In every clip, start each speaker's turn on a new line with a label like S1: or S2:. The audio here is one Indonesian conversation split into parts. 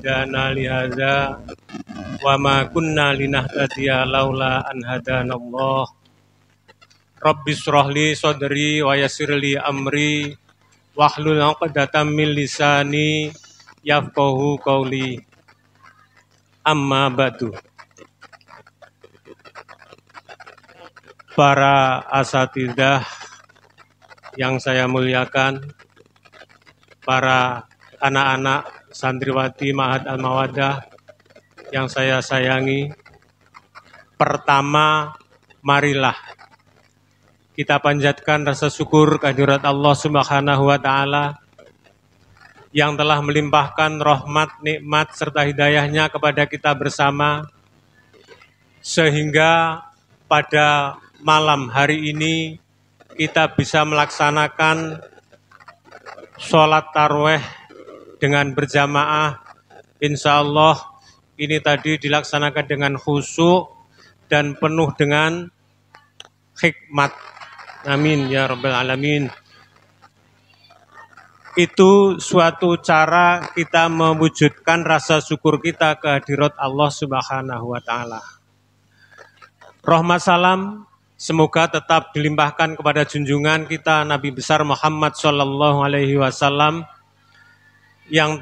S1: hadana li hadza wa ma kunna linahtadiya laula an hadanallah. Rabbi shrah li sadri wa yassir li amri wahlul 'uqdatam min lisani yafqahu qawli. Amma ba'du. Para asatidzah yang saya muliakan, para anak-anak santriwati Ma'had Al-Mawaddah yang saya sayangi, pertama marilah kita panjatkan rasa syukur kehadirat Allah Subhanahu wa Ta'ala yang telah melimpahkan rahmat, nikmat serta hidayahnya kepada kita bersama, sehingga pada malam hari ini kita bisa melaksanakan sholat tarawih dengan berjamaah. Insya Allah ini tadi dilaksanakan dengan khusyuk dan penuh dengan hikmat. Amin ya rabbal alamin. Itu suatu cara kita mewujudkan rasa syukur kita kehadirat Allah Subhanahu wa Ta'ala. Rahmat salam semoga tetap dilimpahkan kepada junjungan kita Nabi besar Muhammad sallallahu alaihi wasallam yang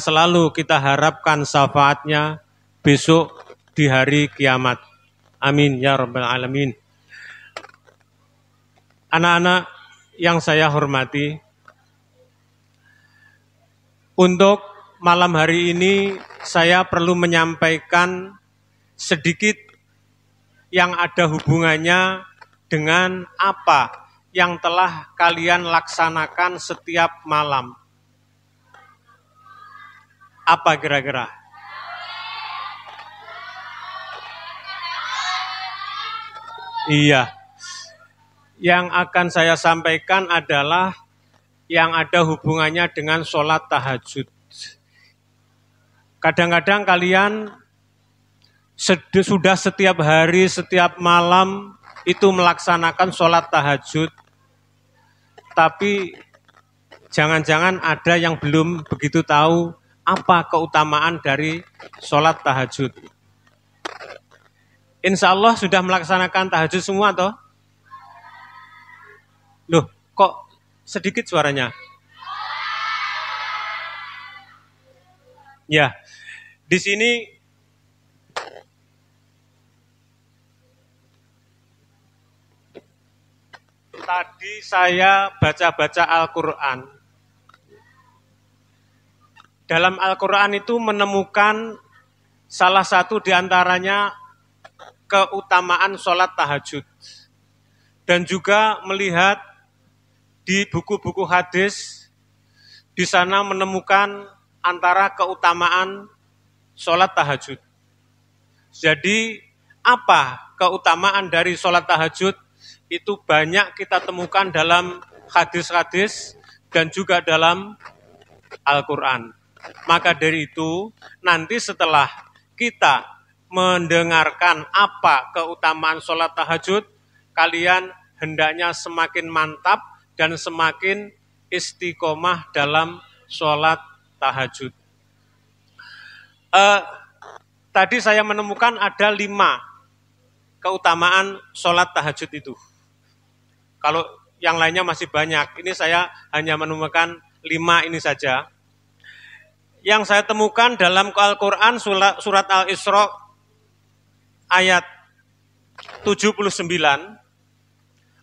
S1: selalu kita harapkan syafaatnya besok di hari kiamat. Amin ya rabbal alamin. Anak-anak yang saya hormati, untuk malam hari ini saya perlu menyampaikan sedikit yang ada hubungannya dengan apa yang telah kalian laksanakan setiap malam. Apa kira-kira? Iya. Yang akan saya sampaikan adalah yang ada hubungannya dengan sholat tahajud. Kadang-kadang kalian sudah setiap hari, setiap malam itu melaksanakan sholat tahajud, tapi jangan-jangan ada yang belum begitu tahu apa keutamaan dari sholat tahajud. Insya Allah sudah melaksanakan tahajud semua toh? Loh, kok sedikit suaranya? Ya, di sini tadi saya baca-baca Al-Quran. Dalam Al-Quran itu menemukan salah satu diantaranya keutamaan sholat tahajud. Dan juga melihat di buku-buku hadis, di sana menemukan antara keutamaan sholat tahajud. Jadi apa keutamaan dari sholat tahajud? Itu banyak kita temukan dalam hadis-hadis dan juga dalam Al-Quran. Maka dari itu, nanti setelah kita mendengarkan apa keutamaan sholat tahajud, kalian hendaknya semakin mantap dan semakin istiqomah dalam sholat tahajud. Tadi saya menemukan ada 5 keutamaan sholat tahajud itu. Kalau yang lainnya masih banyak, ini saya hanya menemukan 5 ini saja. Yang saya temukan dalam Al-Quran surat Al-Isra ayat 79,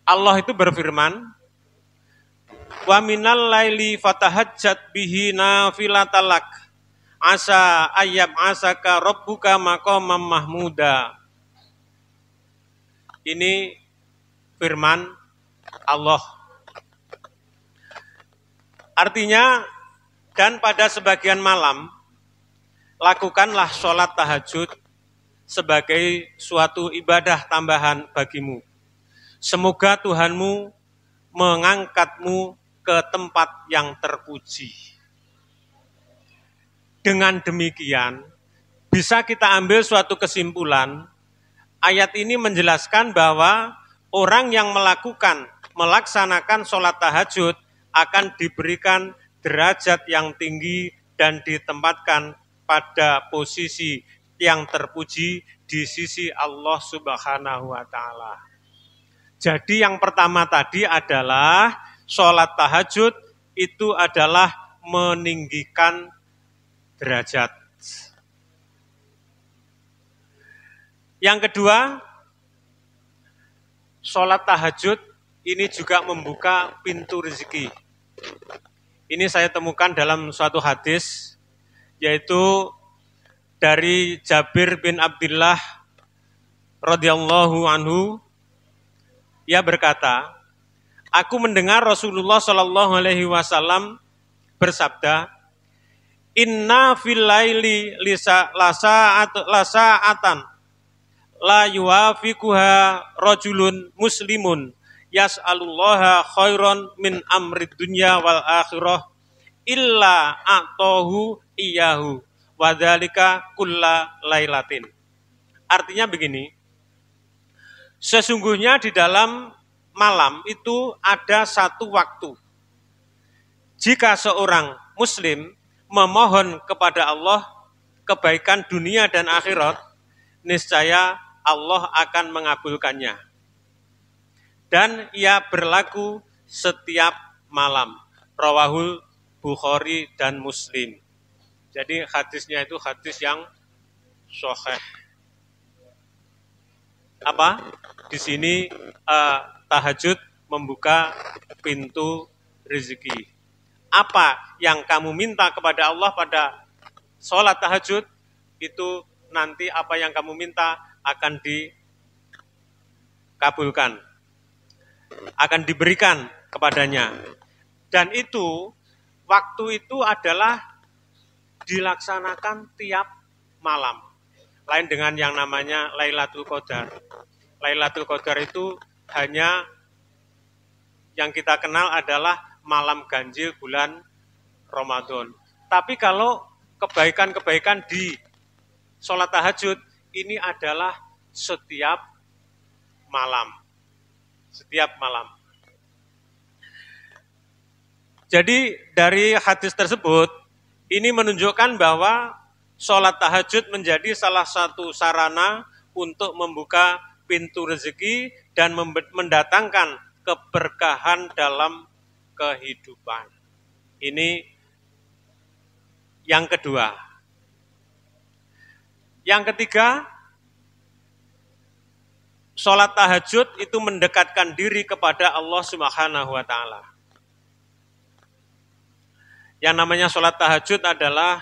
S1: Allah itu berfirman, wa minal laili fatahajjat bihi nafilatalak asa ayyab asaka rabbuka maqamam mahmuda. Ini firman Allah. Artinya, dan pada sebagian malam lakukanlah sholat tahajud sebagai suatu ibadah tambahan bagimu. Semoga Tuhanmu mengangkatmu ke tempat yang terpuji. Dengan demikian, bisa kita ambil suatu kesimpulan, ayat ini menjelaskan bahwa orang yang melaksanakan sholat tahajud akan diberikan derajat yang tinggi dan ditempatkan pada posisi yang terpuji di sisi Allah Subhanahu wa taala. Jadi yang pertama tadi adalah sholat tahajud itu adalah meninggikan derajat. Yang kedua, sholat tahajud ini juga membuka pintu rezeki. Ini saya temukan dalam suatu hadis, yaitu dari Jabir bin Abdullah radhiyallahu anhu. Ia berkata, aku mendengar Rasulullah Shallallahu Alaihi Wasallam bersabda, Inna fil laili lasa'atan la yuwafiquha rajulun muslimun yas'alullaha khairan min amrid dunya wal akhirah illa a'tahu iyahu wa dzalika kulla lailatin. Artinya begini, sesungguhnya di dalam malam itu ada satu waktu. Jika seorang muslim memohon kepada Allah kebaikan dunia dan akhirat, niscaya Allah akan mengabulkannya. Dan ia berlaku setiap malam. Rawahul Bukhari dan Muslim. Jadi hadisnya itu hadis yang sahih. Apa? Di sini tahajud membuka pintu rezeki. Apa yang kamu minta kepada Allah pada sholat tahajud, itu nanti apa yang kamu minta akan dikabulkan, akan diberikan kepadanya. Dan itu, waktu itu adalah dilaksanakan tiap malam. Lain dengan yang namanya Lailatul Qadar. Lailatul Qadar itu hanya yang kita kenal adalah malam ganjil bulan Ramadan. Tapi kalau kebaikan-kebaikan di sholat tahajud ini adalah setiap malam. Setiap malam. Jadi dari hadis tersebut, ini menunjukkan bahwa sholat tahajud menjadi salah satu sarana untuk membuka pintu rezeki dan mendatangkan keberkahan dalam kehidupan. Ini yang kedua. Yang ketiga, sholat tahajud itu mendekatkan diri kepada Allah Subhanahu wa taala. Yang namanya sholat tahajud adalah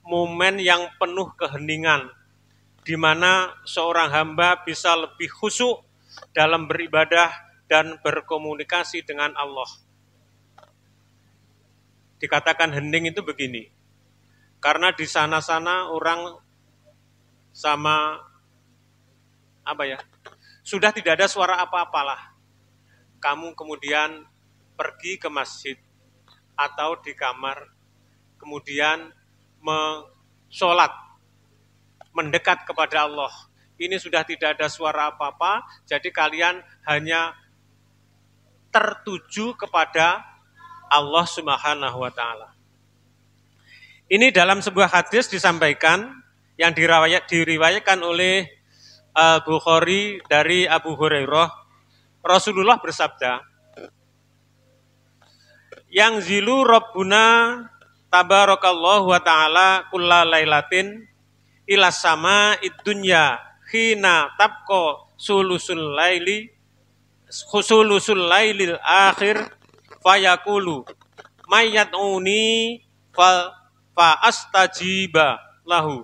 S1: momen yang penuh keheningan, di mana seorang hamba bisa lebih khusyuk dalam beribadah dan berkomunikasi dengan Allah. Dikatakan hening itu begini, karena di sana-sana orang sama sudah tidak ada suara apa-apalah. Kamu kemudian pergi ke masjid atau di kamar, kemudian sholat, mendekat kepada Allah. Ini sudah tidak ada suara apa-apa, jadi kalian hanya tertuju kepada Allah Subhanahu wa taala. Ini dalam sebuah hadis disampaikan yang diriwayatkan oleh Bukhari dari Abu Hurairah. Rasulullah bersabda, yang zilu Rabbuna tabarakallahu wa ta'ala kulla lailatin ila sama iddunya khina tabqa sulusul lailil akhir fayaqulu mayyat'uni fa astajiba lahu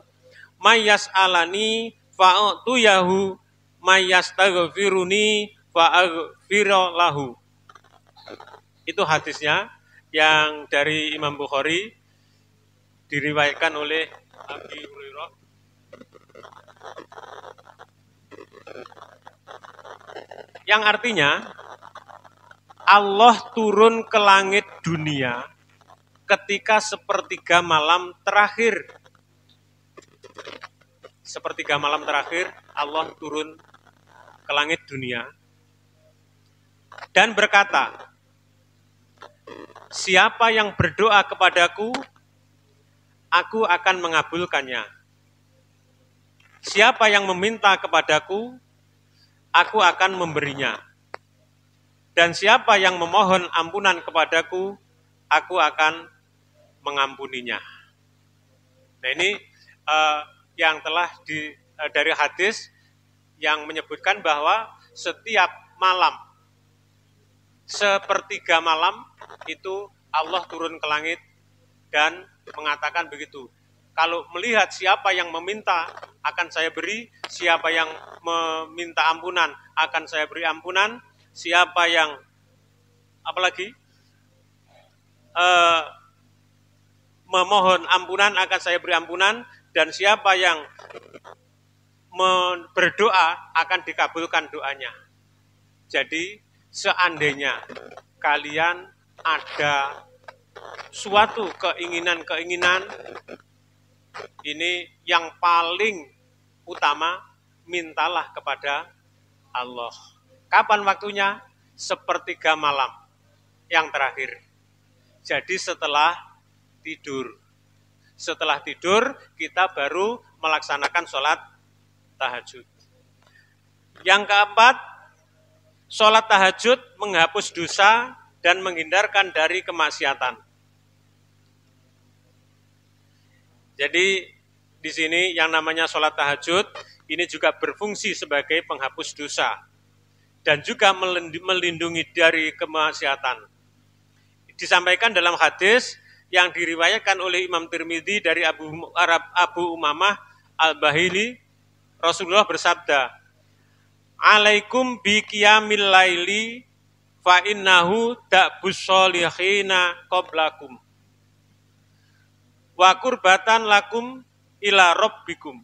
S1: mayyas'alani fa'tuyahu mayyastaghfiruni fa'aghfira lahu. Itu hadisnya yang dari Imam Bukhari diriwayatkan oleh Abu Hurairah. Yang artinya Allah turun ke langit dunia ketika sepertiga malam terakhir. Sepertiga malam terakhir Allah turun ke langit dunia dan berkata, siapa yang berdoa kepadaku, aku akan mengabulkannya. Siapa yang meminta kepadaku, aku akan memberinya. Dan siapa yang memohon ampunan kepadaku, aku akan mengampuninya. Nah ini yang telah dari hadis yang menyebutkan bahwa setiap malam, sepertiga malam itu Allah turun ke langit dan mengatakan begitu. Kalau melihat siapa yang meminta akan saya beri, siapa yang meminta ampunan akan saya beri ampunan, siapa yang apalagi memohon ampunan akan saya beri ampunan, dan siapa yang berdoa akan dikabulkan doanya. Jadi seandainya kalian ada suatu keinginan-keinginan, ini yang paling utama, mintalah kepada Allah. Kapan waktunya? Sepertiga malam yang terakhir. Jadi setelah tidur. Setelah tidur kita baru melaksanakan sholat tahajud. Yang keempat, sholat tahajud menghapus dosa dan menghindarkan dari kemaksiatan. Jadi di sini yang namanya sholat tahajud ini juga berfungsi sebagai penghapus dosa dan juga melindungi dari kemaksiatan. Disampaikan dalam hadis yang diriwayatkan oleh Imam Tirmidzi dari Abu Umamah Al-Bahili, Rasulullah bersabda, "Alaikum bi qiyamil laili fa innahu da'bus sholihina qablakum wa qurbatan lakum ila rabbikum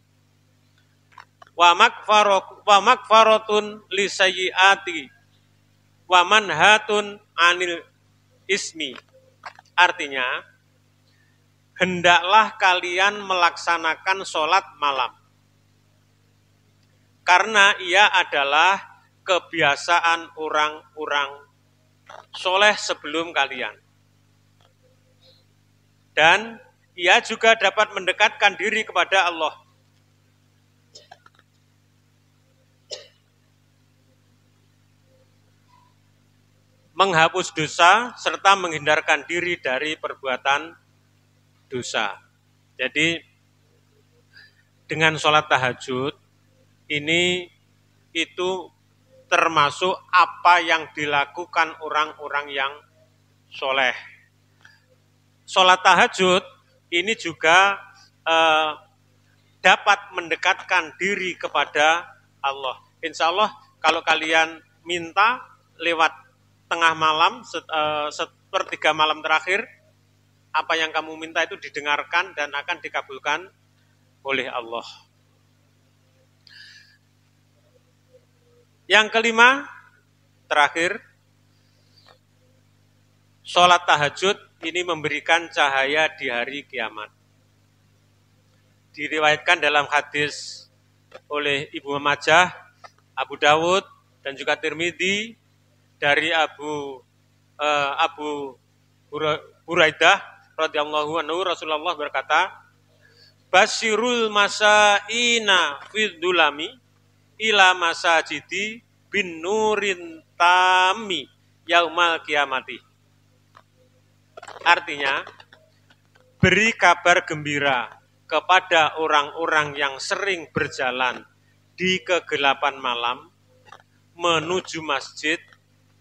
S1: wa makfaratun lisayyiati wa manhatun anil ismi." Artinya, hendaklah kalian melaksanakan sholat malam, karena ia adalah kebiasaan orang-orang soleh sebelum kalian. Dan ia juga dapat mendekatkan diri kepada Allah. Menghapus dosa serta menghindarkan diri dari perbuatan dosa. Jadi dengan sholat tahajud ini itu termasuk apa yang dilakukan orang-orang yang soleh. Sholat tahajud ini juga dapat mendekatkan diri kepada Allah. Insya Allah kalau kalian minta lewat tengah malam, sepertiga malam terakhir, apa yang kamu minta itu didengarkan dan akan dikabulkan oleh Allah. Yang kelima, terakhir, sholat tahajud ini memberikan cahaya di hari kiamat. Diriwayatkan dalam hadis oleh Ibnu Majah, Abu Dawud, dan juga Tirmidzi dari Abu Huraidah radhiyallahu anhu, Rasulullah berkata, "Basyirul masaina fid dulami ila masajidi bin nurin tami yaumal kiamati." Artinya, beri kabar gembira kepada orang-orang yang sering berjalan di kegelapan malam menuju masjid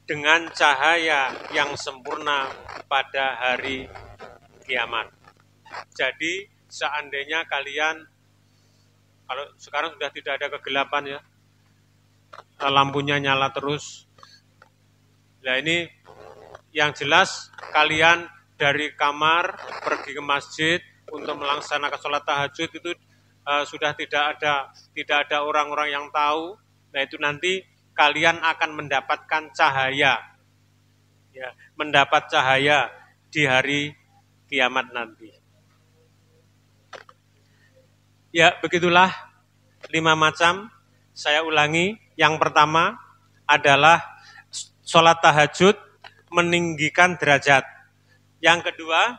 S1: dengan cahaya yang sempurna pada hari kiamat. Jadi seandainya kalian, kalau sekarang sudah tidak ada kegelapan ya, lampunya nyala terus. Nah ini yang jelas kalian dari kamar pergi ke masjid untuk melaksanakan sholat tahajud itu sudah tidak ada orang-orang yang tahu. Nah itu nanti kalian akan mendapatkan cahaya, ya, mendapat cahaya di hari kiamat nanti. Ya, begitulah 5 macam. Saya ulangi, yang pertama adalah sholat tahajud meninggikan derajat. Yang kedua,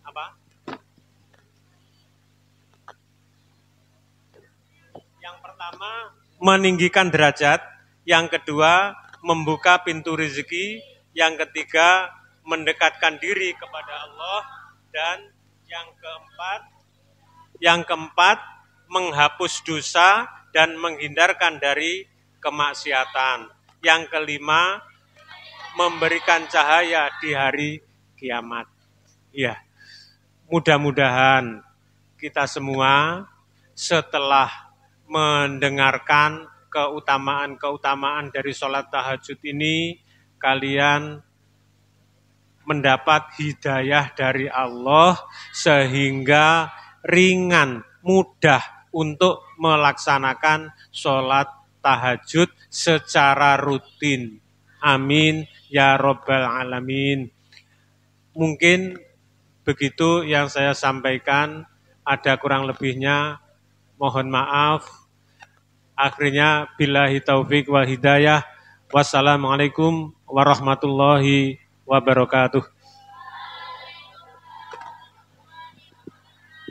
S1: apa? Yang pertama, meninggikan derajat. Yang kedua, membuka pintu rezeki. Yang ketiga, mendekatkan diri kepada Allah. Dan yang keempat, menghapus dosa dan menghindarkan dari kemaksiatan. Yang kelima, memberikan cahaya di hari kiamat. Ya, mudah-mudahan kita semua setelah mendengarkan keutamaan-keutamaan dari sholat tahajud ini, kalian mendapat hidayah dari Allah sehingga ringan, mudah untuk melaksanakan sholat tahajud secara rutin. Amin ya Rabbal Alamin. Mungkin begitu yang saya sampaikan, ada kurang lebihnya mohon maaf. Akhirnya billahi taufik wal hidayah. Wassalamualaikum warahmatullahi wabarakatuh.